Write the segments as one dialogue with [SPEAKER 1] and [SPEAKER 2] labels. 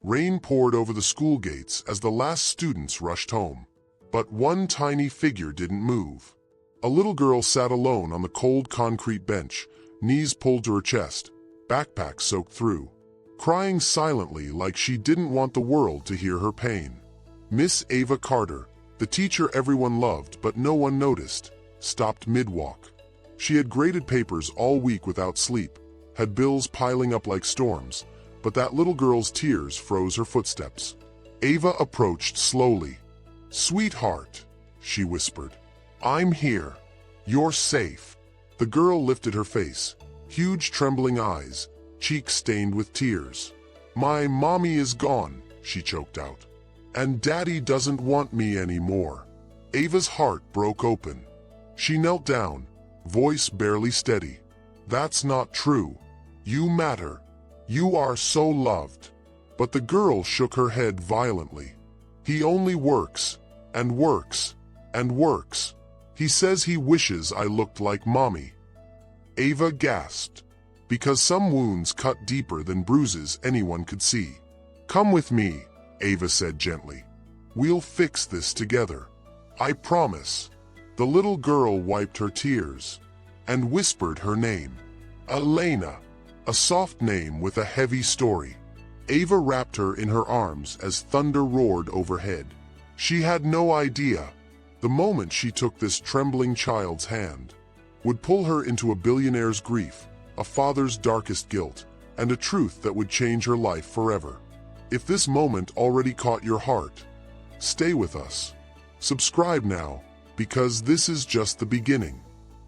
[SPEAKER 1] Rain poured over the school gates as the last students rushed home. But one tiny figure didn't move. A little girl sat alone on the cold concrete bench, knees pulled to her chest, backpack soaked through, crying silently like she didn't want the world to hear her pain. Miss Ava Carter, the teacher everyone loved but no one noticed, stopped mid-walk. She had graded papers all week without sleep, had bills piling up like storms, but that little girl's tears froze her footsteps. Ava approached slowly. "Sweetheart," she whispered, "I'm here. You're safe." The girl lifted her face, huge trembling eyes, cheeks stained with tears. "My mommy is gone," she choked out. "And Daddy doesn't want me anymore." Ava's heart broke open. She knelt down, voice barely steady. "That's not true. You matter. You are so loved." But the girl shook her head violently. "He only works, and works, and works. He says he wishes I looked like Mommy." Ava gasped, because some wounds cut deeper than bruises anyone could see. "Come with me," Ava said gently. "We'll fix this together. I promise." The little girl wiped her tears and whispered her name. Elena, a soft name with a heavy story. Ava wrapped her in her arms as thunder roared overhead. She had no idea, the moment she took this trembling child's hand, would pull her into a billionaire's grief, a father's darkest guilt, and a truth that would change her life forever. If this moment already caught your heart, stay with us. Subscribe now, because this is just the beginning.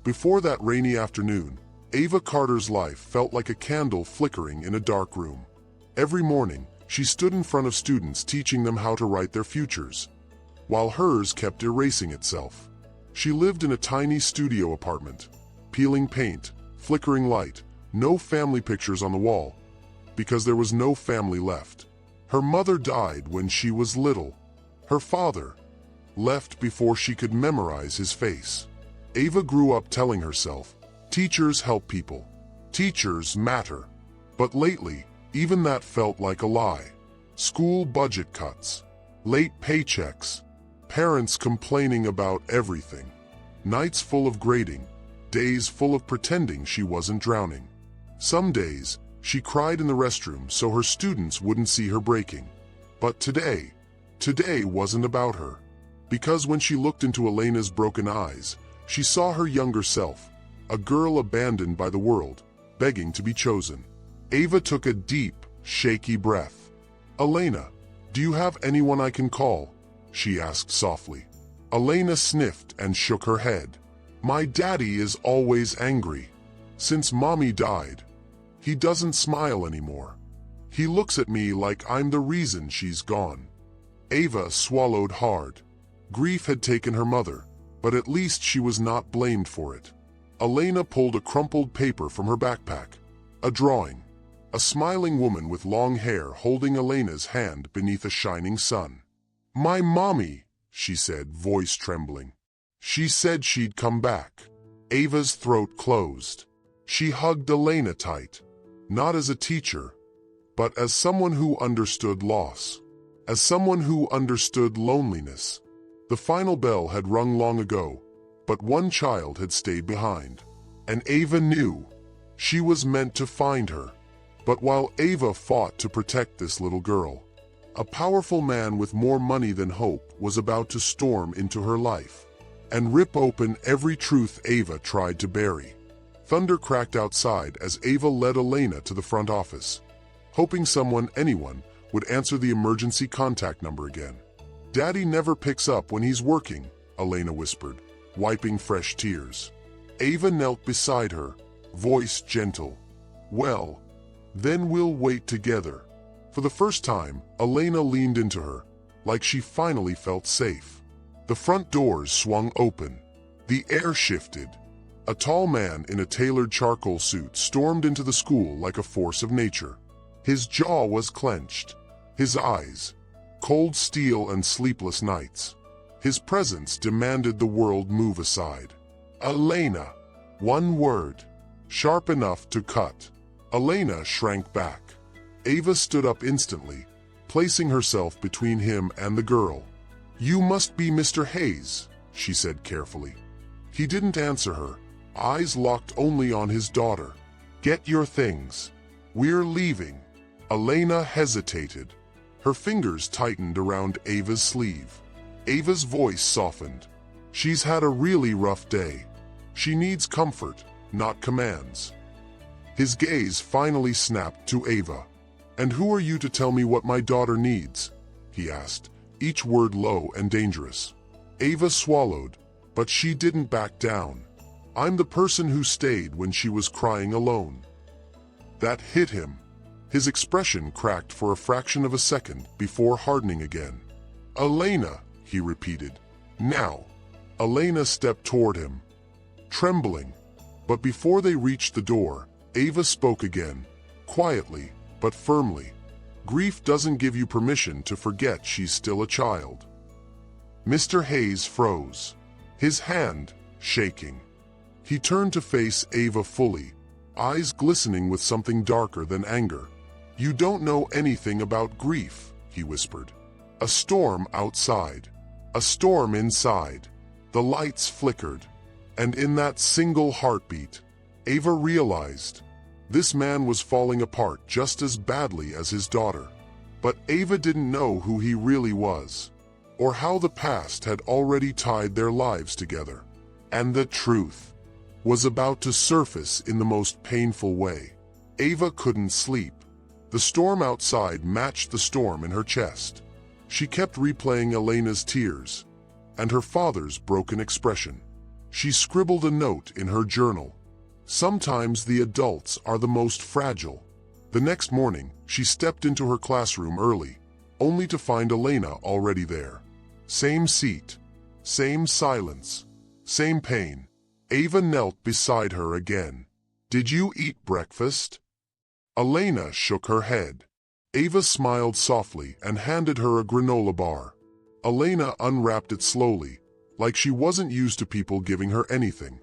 [SPEAKER 1] Before that rainy afternoon, Ava Carter's life felt like a candle flickering in a dark room. Every morning, she stood in front of students teaching them how to write their futures, while hers kept erasing itself. She lived in a tiny studio apartment, peeling paint, flickering light, no family pictures on the wall, because there was no family left. Her mother died when she was little. Her father left before she could memorize his face. Ava grew up telling herself, teachers help people. Teachers matter. But lately, even that felt like a lie. School budget cuts, late paychecks, parents complaining about everything, nights full of grading, days full of pretending she wasn't drowning. Some days, she cried in the restroom so her students wouldn't see her breaking. But today wasn't about her. Because when she looked into Elena's broken eyes, she saw her younger self, a girl abandoned by the world, begging to be chosen. Ava took a deep, shaky breath. "Elena, do you have anyone I can call?" she asked softly. Elena sniffed and shook her head. "My daddy is always angry. Since Mommy died, he doesn't smile anymore. He looks at me like I'm the reason she's gone." Ava swallowed hard. Grief had taken her mother, but at least she was not blamed for it. Elena pulled a crumpled paper from her backpack. A drawing. A smiling woman with long hair holding Elena's hand beneath a shining sun. "My mommy," she said, voice trembling. "She said she'd come back." Ava's throat closed. She hugged Elena tight, not as a teacher, but as someone who understood loss, as someone who understood loneliness. The final bell had rung long ago, but one child had stayed behind. And Ava knew she was meant to find her. But while Ava fought to protect this little girl, a powerful man with more money than hope was about to storm into her life and rip open every truth Ava tried to bury. Thunder cracked outside as Ava led Elena to the front office, hoping anyone, would answer the emergency contact number again. "Daddy never picks up when he's working," Elena whispered, wiping fresh tears. Ava knelt beside her, voice gentle. "Well, then we'll wait together." For the first time, Elena leaned into her, like she finally felt safe. The front doors swung open. The air shifted. A tall man in a tailored charcoal suit stormed into the school like a force of nature. His jaw was clenched. His eyes, cold steel and sleepless nights. His presence demanded the world move aside. "Elena." One word, sharp enough to cut. Elena shrank back. Ava stood up instantly, placing herself between him and the girl. "You must be Mr. Hayes," she said carefully. He didn't answer her, eyes locked only on his daughter. "Get your things. We're leaving." Elena hesitated. Her fingers tightened around Ava's sleeve. Ava's voice softened. "She's had a really rough day. She needs comfort, not commands." His gaze finally snapped to Ava. "And who are you to tell me what my daughter needs?" he asked, each word low and dangerous. Ava swallowed, but she didn't back down. "I'm the person who stayed when she was crying alone." That hit him. His expression cracked for a fraction of a second before hardening again. "Elena," he repeated. "Now." Elena stepped toward him, trembling. But before they reached the door, Ava spoke again, quietly but firmly. "Grief doesn't give you permission to forget she's still a child." Mr. Hayes froze, his hand shaking. He turned to face Ava fully, eyes glistening with something darker than anger. "You don't know anything about grief," he whispered. "A storm outside, a storm inside." The lights flickered, and in that single heartbeat, Ava realized this man was falling apart just as badly as his daughter. But Ava didn't know who he really was, or how the past had already tied their lives together. And the truth was about to surface in the most painful way. Ava couldn't sleep. The storm outside matched the storm in her chest. She kept replaying Elena's tears and her father's broken expression. She scribbled a note in her journal. Sometimes the adults are the most fragile. The next morning, she stepped into her classroom early, only to find Elena already there. Same seat, same silence, same pain. Ava knelt beside her again. "Did you eat breakfast?" Elena shook her head. Ava smiled softly and handed her a granola bar. Elena unwrapped it slowly, like she wasn't used to people giving her anything.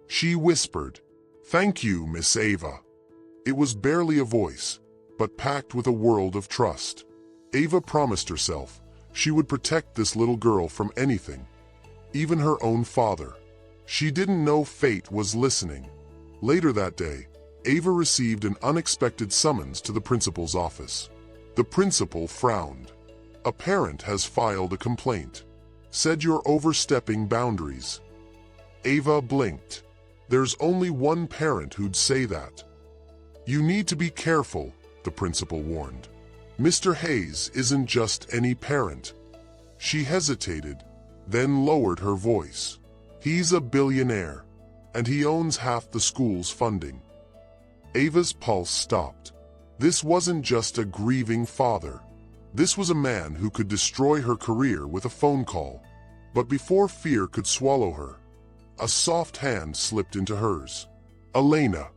[SPEAKER 1] She whispered, "Thank you, Miss Ava." It was barely a voice, but packed with a world of trust. Ava promised herself she would protect this little girl from anything, even her own father. She didn't know fate was listening. Later that day, Ava received an unexpected summons to the principal's office. The principal frowned. "A parent has filed a complaint. Said you're overstepping boundaries." Ava blinked. "There's only one parent who'd say that." "You need to be careful," the principal warned. "Mr. Hayes isn't just any parent." She hesitated, then lowered her voice. "He's a billionaire, and he owns half the school's funding." Ava's pulse stopped. This wasn't just a grieving father. This was a man who could destroy her career with a phone call. But before fear could swallow her, a soft hand slipped into hers. Elena,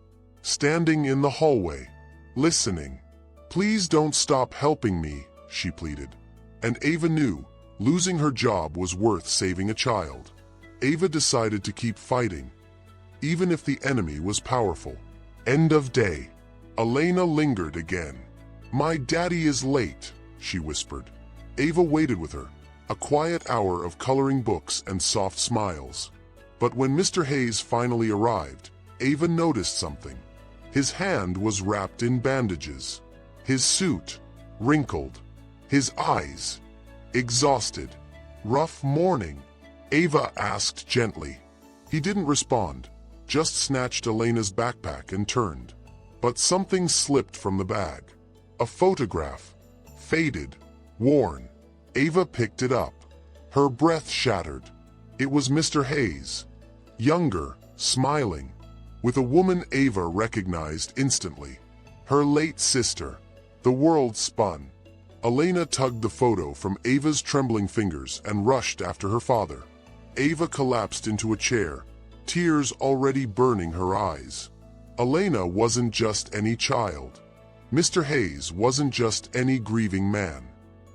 [SPEAKER 1] standing in the hallway, listening. "Please don't stop helping me," she pleaded. And Ava knew losing her job was worth saving a child. Ava decided to keep fighting, even if the enemy was powerful. End of day. Elena lingered again. "My daddy is late," she whispered. Ava waited with her, a quiet hour of coloring books and soft smiles. But when Mr. Hayes finally arrived, Ava noticed something. His hand was wrapped in bandages, his suit wrinkled, his eyes exhausted. "Rough morning?" Ava asked gently. He didn't respond, just snatched Elena's backpack and turned. But something slipped from the bag. A photograph, faded, worn. Ava picked it up. Her breath shattered. It was Mr. Hayes, younger, smiling, with a woman Ava recognized instantly. Her late sister. The world spun. Elena tugged the photo from Ava's trembling fingers and rushed after her father. Ava collapsed into a chair, tears already burning her eyes. Elena wasn't just any child. Mr. Hayes wasn't just any grieving man.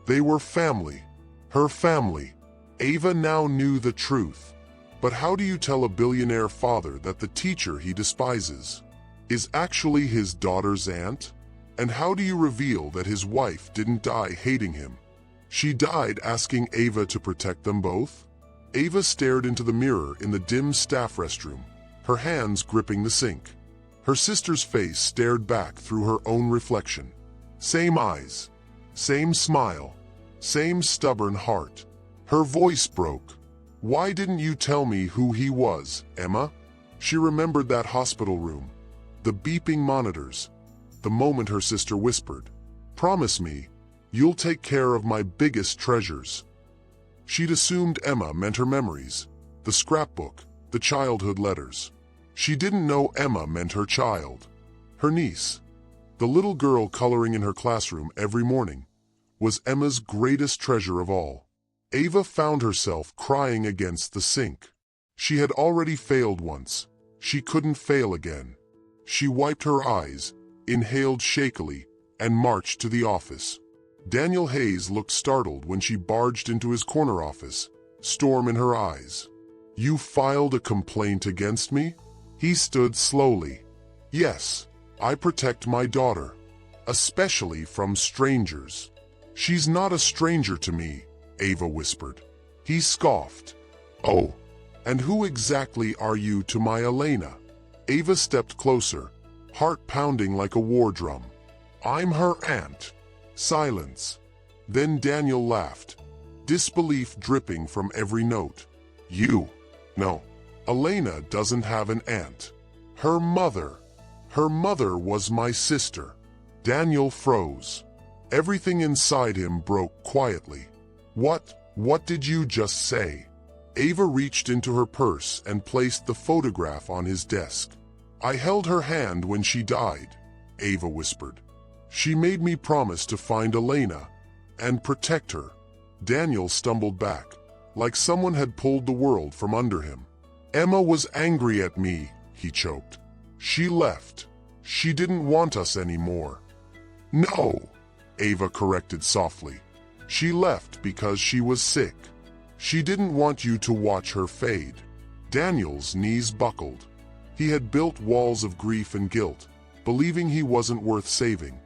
[SPEAKER 1] They were family. Her family. Ava now knew the truth. But how do you tell a billionaire father that the teacher he despises is actually his daughter's aunt? And how do you reveal that his wife didn't die hating him? She died asking Ava to protect them both? Ava stared into the mirror in the dim staff restroom, her hands gripping the sink. Her sister's face stared back through her own reflection. Same eyes, same smile, same stubborn heart. Her voice broke. Why didn't you tell me who he was, Emma? She remembered that hospital room, the beeping monitors, the moment her sister whispered, "Promise me, you'll take care of my biggest treasures." She'd assumed Emma meant her memories, the scrapbook, the childhood letters. She didn't know Emma meant her child, her niece. The little girl coloring in her classroom every morning was Emma's greatest treasure of all. Ava found herself crying against the sink. She had already failed once. She couldn't fail again. She wiped her eyes, inhaled shakily, and marched to the office. Daniel Hayes looked startled when she barged into his corner office, storm in her eyes. "You filed a complaint against me?" He stood slowly. "Yes, I protect my daughter, especially from strangers." "She's not a stranger to me," Ava whispered. He scoffed. "Oh, and who exactly are you to my Elena?" Ava stepped closer, heart pounding like a war drum. "I'm her aunt." Silence. Then Daniel laughed, disbelief dripping from every note. "You? No. Elena doesn't have an aunt. Her mother was my sister." Daniel froze. Everything inside him broke quietly. What did you just say?" Ava reached into her purse and placed the photograph on his desk. "I held her hand when she died," Ava whispered. "She made me promise to find Elena and protect her." Daniel stumbled back, like someone had pulled the world from under him. "Emma was angry at me," he choked. "She left. She didn't want us anymore." "No," Ava corrected softly. "She left because she was sick. She didn't want you to watch her fade." Daniel's knees buckled. He had built walls of grief and guilt, believing he wasn't worth saving.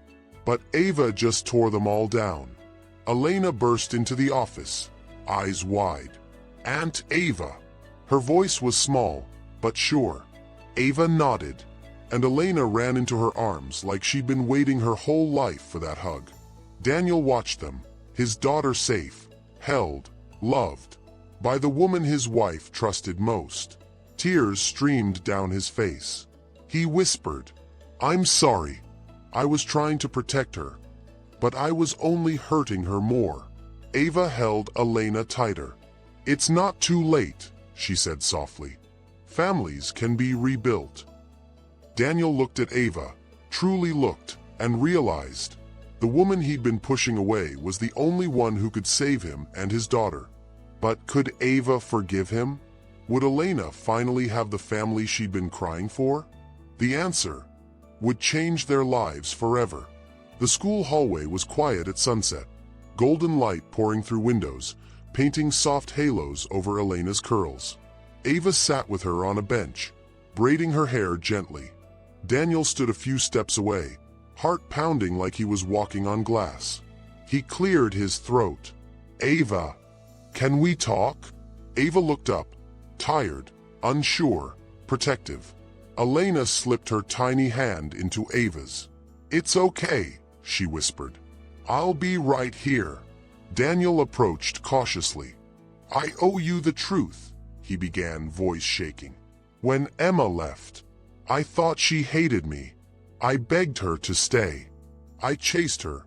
[SPEAKER 1] But Ava just tore them all down. Elena burst into the office, eyes wide. "Aunt Ava." Her voice was small, but sure. Ava nodded, and Elena ran into her arms like she'd been waiting her whole life for that hug. Daniel watched them, his daughter safe, held, loved, by the woman his wife trusted most. Tears streamed down his face. He whispered, "I'm sorry. I was trying to protect her, but I was only hurting her more." Ava held Elena tighter. "It's not too late," she said softly. "Families can be rebuilt." Daniel looked at Ava, truly looked, and realized the woman he'd been pushing away was the only one who could save him and his daughter. But could Ava forgive him? Would Elena finally have the family she'd been crying for? The answer would change their lives forever. The school hallway was quiet at sunset, golden light pouring through windows, painting soft halos over Elena's curls. Ava sat with her on a bench, braiding her hair gently. Daniel stood a few steps away, heart pounding like he was walking on glass. He cleared his throat. "Ava, can we talk?" Ava looked up, tired, unsure, protective. Elena slipped her tiny hand into Ava's. "It's okay," she whispered. "I'll be right here." Daniel approached cautiously. "I owe you the truth," he began, voice shaking. "When Emma left, I thought she hated me. I begged her to stay. I chased her,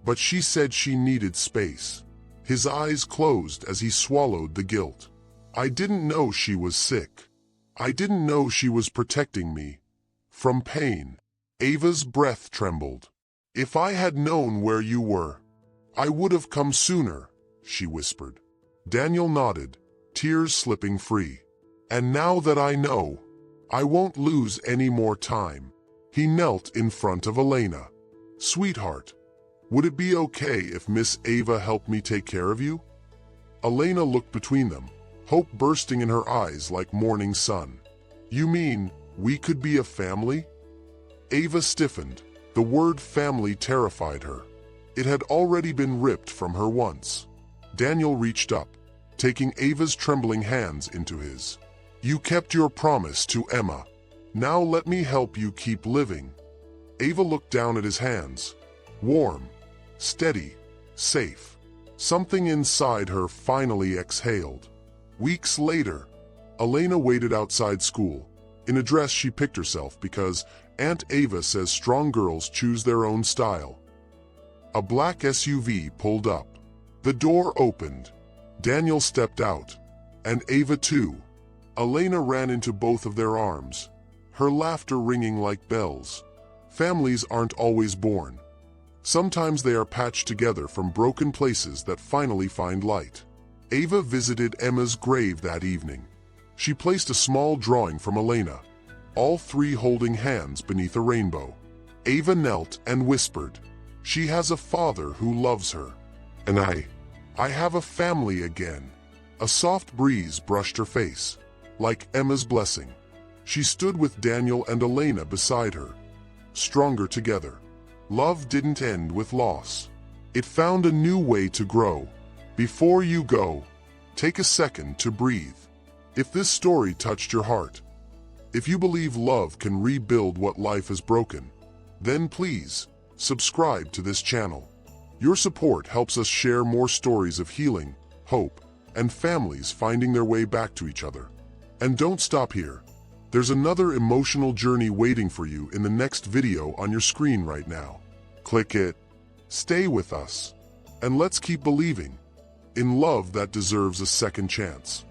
[SPEAKER 1] but she said she needed space." His eyes closed as he swallowed the guilt. "I didn't know she was sick. I didn't know she was protecting me from pain." Ava's breath trembled. "If I had known where you were, I would have come sooner," she whispered. Daniel nodded, tears slipping free. "And now that I know, I won't lose any more time." He knelt in front of Elena. "Sweetheart, would it be okay if Miss Ava helped me take care of you?" Elena looked between them, hope bursting in her eyes like morning sun. "You mean we could be a family?" Ava stiffened, The word family terrified her. It had already been ripped from her once. Daniel reached up, taking Ava's trembling hands into his. "You kept your promise to Emma. Now let me help you keep living." Ava looked down at his hands. Warm, steady, safe. Something inside her finally exhaled. Weeks later, Elena waited outside school, in a dress she picked herself because Aunt Ava says strong girls choose their own style. A black SUV pulled up. The door opened. Daniel stepped out, and Ava too. Elena ran into both of their arms, her laughter ringing like bells. Families aren't always born. Sometimes they are patched together from broken places that finally find light. Ava visited Emma's grave that evening. She placed a small drawing from Elena, all three holding hands beneath a rainbow. Ava knelt and whispered, "She has a father who loves her. And I have a family again." A soft breeze brushed her face, like Emma's blessing. She stood with Daniel and Elena beside her, stronger together. Love didn't end with loss. It found a new way to grow. Before you go, take a second to breathe. If this story touched your heart, if you believe love can rebuild what life has broken, then please subscribe to this channel. Your support helps us share more stories of healing, hope, and families finding their way back to each other. And don't stop here. There's another emotional journey waiting for you in the next video on your screen right now. Click it, stay with us, and let's keep believing in love that deserves a second chance.